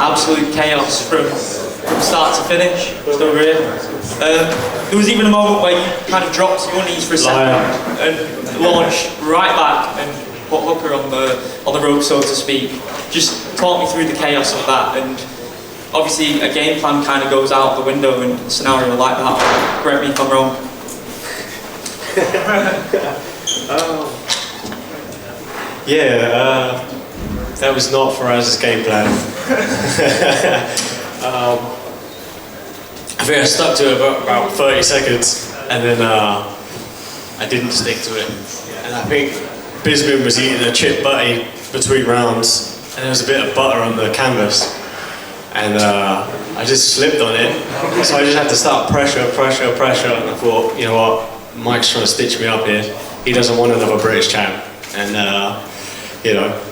absolute chaos from start to finish. Just unreal. There was even a moment where you kind of dropped to your knees for a second and launched right back and put Hooker on the rope, so to speak. Just talk me through the chaos of that. And obviously, a game plan kind of goes out the window in a scenario like that. Correct me if I'm wrong. That was not for us as game plan. I think I stuck to it about 30 seconds, and then I didn't stick to it. And I think Bisman was eating a chip butty between rounds, and there was a bit of butter on the canvas, and I just slipped on it. So I just had to start pressure, and I thought, you know what, Mike's trying to stitch me up here. He doesn't want another British champ, and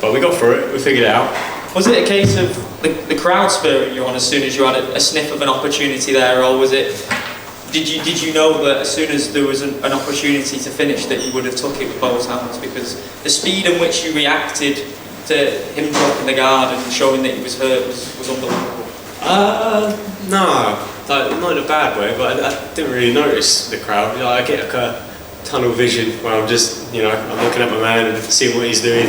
but we got through it. We figured it out. Was it a case of the crowd spurring you on as soon as you had a sniff of an opportunity there, or was it? Did you know that as soon as there was an opportunity to finish that you would have took it with both hands? Because the speed in which you reacted to him dropping the guard and showing that he was hurt was unbelievable. No, not in a bad way, but I didn't really notice the crowd. I get like a tunnel vision where I'm just, I'm looking at my man and seeing what he's doing.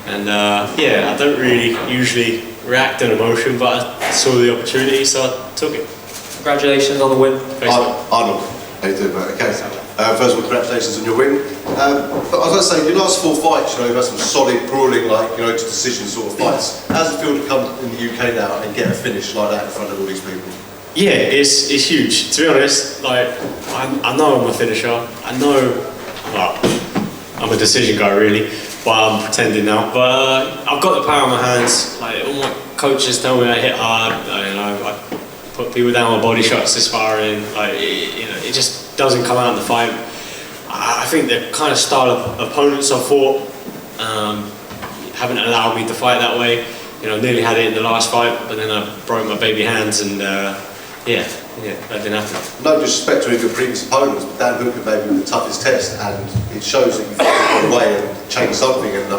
And I don't really usually react in emotion, but I saw the opportunity, so I took it. Congratulations on the win. Arnold, how you doing, mate? Okay. First of all, congratulations on your win. But I was going to say, your last 4 fights, you've had some solid, brawling, to decision sort of fights. How does it feel to come in the UK now and get a finish like that in front of all these people? Yeah, it's huge. To be honest, I know I'm a finisher. I know, I'm a decision guy really, but I'm pretending now. But I've got the power in my hands. All my coaches tell me I hit hard. I put people down with body shots to sparring. It just doesn't come out in the fight. I think the kind of style of opponents I fought haven't allowed me to fight that way. Nearly had it in the last fight, but then I broke my baby hands and that didn't happen. No disrespect to any of your previous opponents, but Dan Hooker gave you the toughest test, and it shows that you've got away and changed something. And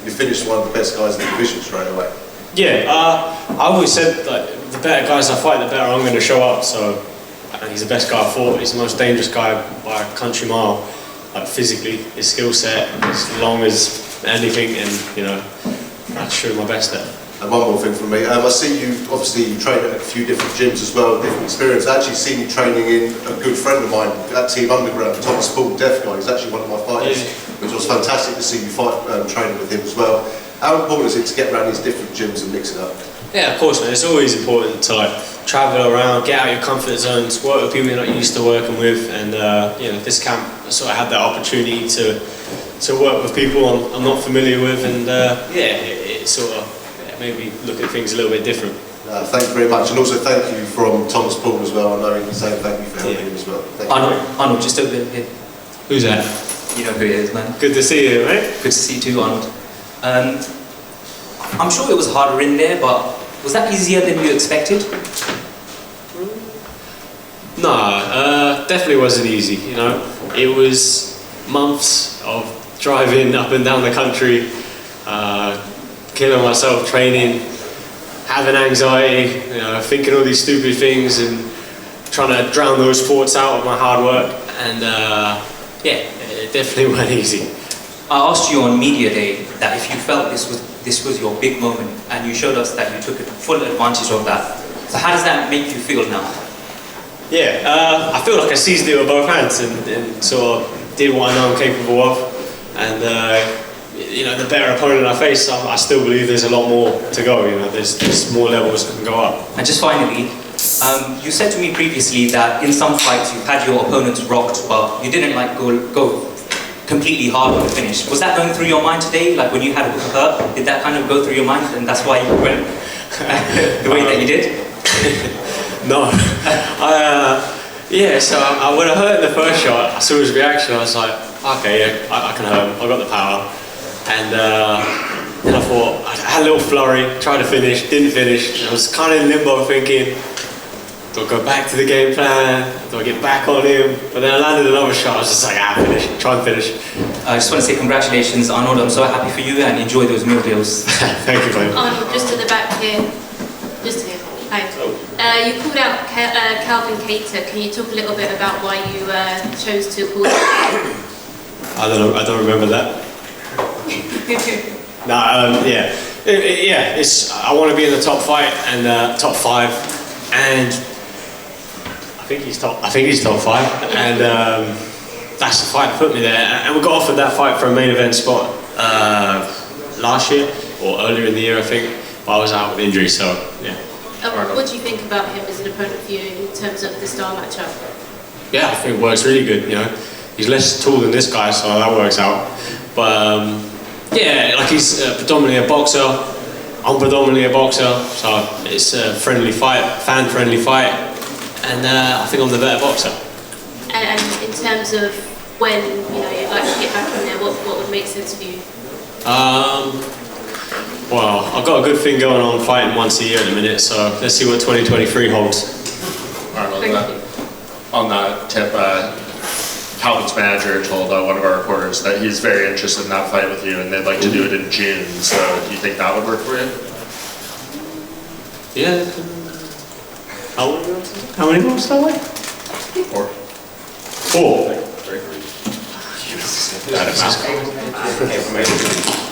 you finished one of the best guys in the division straight away. Yeah, I always said the better guys I fight, the better I'm going to show up. So he's the best guy I fought. He's the most dangerous guy by a country mile. Physically, his skill set as long as anything, and I show my best there. And one more thing from me, I see you train at a few different gyms as well, different experience. I actually seen you training in a good friend of mine at Team Underground, Thomas Paul, deaf guy. He's actually one of my fighters, which was fantastic to see you fight training with him as well. How important is it to get around these different gyms and mix it up? Yeah, of course, man. It's always important to travel around, get out of your comfort zones, work with people you're not used to working with, and this camp I sort of had that opportunity to work with people I'm not familiar with, and it sort of made me look at things a little bit different. Thank you very much, and also thank you from Thomas Paul as well. I know he can say thank you for helping him as well. Arnold, just over here. Who's that? You know who it is, man. Good to see you, mate. Good to see you too, Arnold. I'm sure it was harder in there, but was that easier than you expected? No, definitely wasn't easy. It was months of driving up and down the country, killing myself training, having anxiety, thinking all these stupid things and trying to drown those thoughts out of my hard work. And it definitely wasn't easy. I asked you on media day that if you felt this was your big moment, and you showed us that you took full advantage of that. So how does that make you feel now? Yeah, I feel like I seized it with both hands and sort of did what I know I'm capable of. And the better opponent I face, I still believe there's a lot more to go. There's more levels that can go up. And just finally, you said to me previously that in some fights you've had your opponents rocked, but you didn't go completely hard on the finish. Was that going through your mind today? When you had Hurt, did that kind of go through your mind, and that's why you went the way that you did? No. So when I hurt in the first shot, I saw his reaction. I was like, okay, I can hurt him. I got the power. And then I thought, I had a little flurry, tried to finish, didn't finish. And I was kind of in limbo thinking, do I go back to the game plan? Do I get back on him? But then I landed another shot. I was just like, finish, try and finish. I just want to say congratulations, Arnold. I'm so happy for you, and enjoy those meal deals. Thank you, mate. Arnold, just to the back here. Just Hi. You called out Calvin Kattar. Can you talk a little bit about why you chose to call him? I don't remember that. I want to be in the top fight and top 5, and I think he's top 5, and that's the fight that put me there. And we got offered that fight for a main event spot last year or earlier in the year, I think, but I was out with injury, so yeah. What do you think about him as an opponent for you in terms of the style matchup? Yeah, I think it works really good. You know, he's less tall than this guy, so that works out. But yeah, like he's predominantly a boxer. I'm predominantly a boxer, so it's a friendly fight, fan-friendly fight, and I think I'm the better boxer. And in terms of when you'd like to get back in there, what would make sense for you? Well, I've got a good thing going on fighting once a year at the minute, so let's see what 2023 holds. Arnold, on that tip, Calvin's manager told one of our reporters that he's very interested in that fight with you and they'd like to do it in June, so do you think that would work for you? Yeah. How many months that way? 4. 4?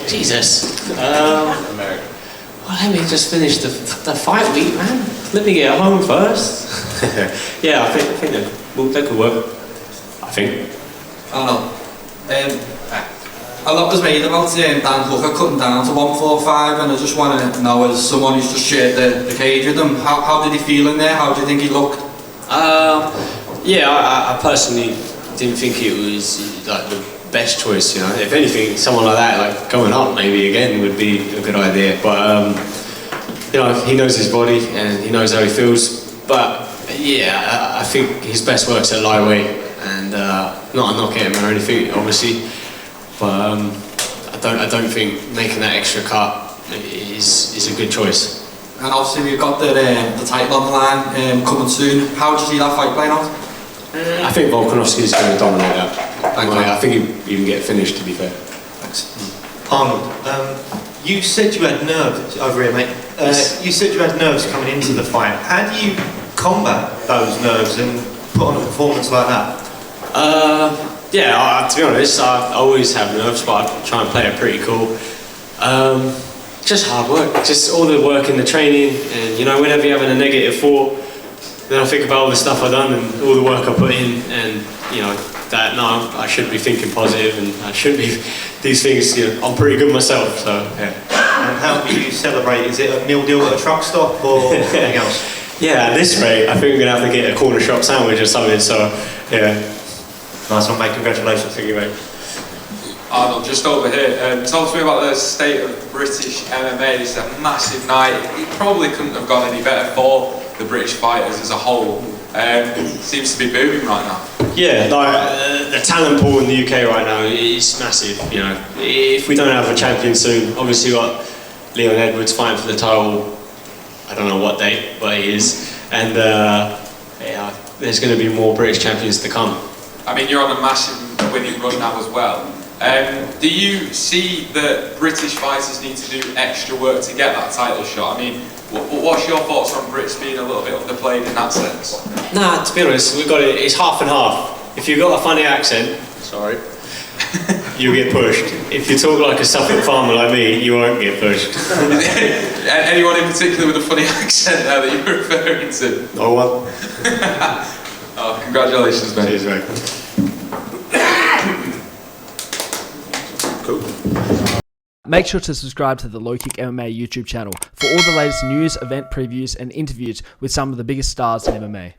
Jesus. Well, let me just finish the fight week, man. Let me get home first. Yeah, I think that could work. I think. Arnold, a lot was made about Dan Hooker cutting down to 145, and I just want to know, as someone who's just shared the cage with him, how did he feel in there? How do you think he looked? Yeah, I personally didn't think it was like the best choice, you know. If anything, someone like that, like going up maybe again, would be a good idea. But you know, he knows his body and he knows how he feels. But yeah, I think his best work's at lightweight, and not a knockout him or anything, obviously. But I don't think making that extra cut is a good choice. And obviously we've got the title on the line coming soon. How do you see that fight playing out? I think Volkanovski's going to dominate that. I think he'll even get finished, to be fair. Thanks. Arnold, you said you had nerves over here, mate. Yes. You said you had nerves coming into the fight. How do you combat those nerves and put on a performance like that? Yeah, to be honest, I always have nerves, but I try and play it pretty cool. Just hard work, just all the work in the training, and you know, whenever you're having a negative thought, then I think about all the stuff I've done and all the work I put in, and you know, that no, I should be thinking positive, and I shouldn't be these things. You know, I'm pretty good myself, so yeah. And how do you celebrate? Is it a meal deal at a truck stop or anything else? Yeah, at this rate, I think we're gonna have to get a corner shop sandwich or something. So yeah. Nice one, mate. Congratulations. Thank you, mate. Arnold, just over here, talk to me about the state of British MMA. It's a massive night. It probably couldn't have gone any better for the British fighters as a whole. Seems to be booming right now. Yeah, like the talent pool in the UK right now is massive. You know, if we don't have a champion soon, obviously we've got Leon Edwards fighting for the title. I don't know what date, but he is, and yeah, there's going to be more British champions to come. I mean, you're on a massive winning run now as well. Do you see that British fighters need to do extra work to get that title shot? I mean, what's your thoughts on Brits being a little bit underplayed in that sense? Nah, to be honest, we've got it's half and half. If you've got a funny accent, sorry, you'll get pushed. If you talk like a Suffolk farmer like me, you won't get pushed. Anyone in particular with a funny accent there that you're referring to? No one. Oh, congratulations, mate. Cheers, mate. Cool. Make sure to subscribe to the LowKick MMA YouTube channel for all the latest news, event previews and interviews with some of the biggest stars in MMA.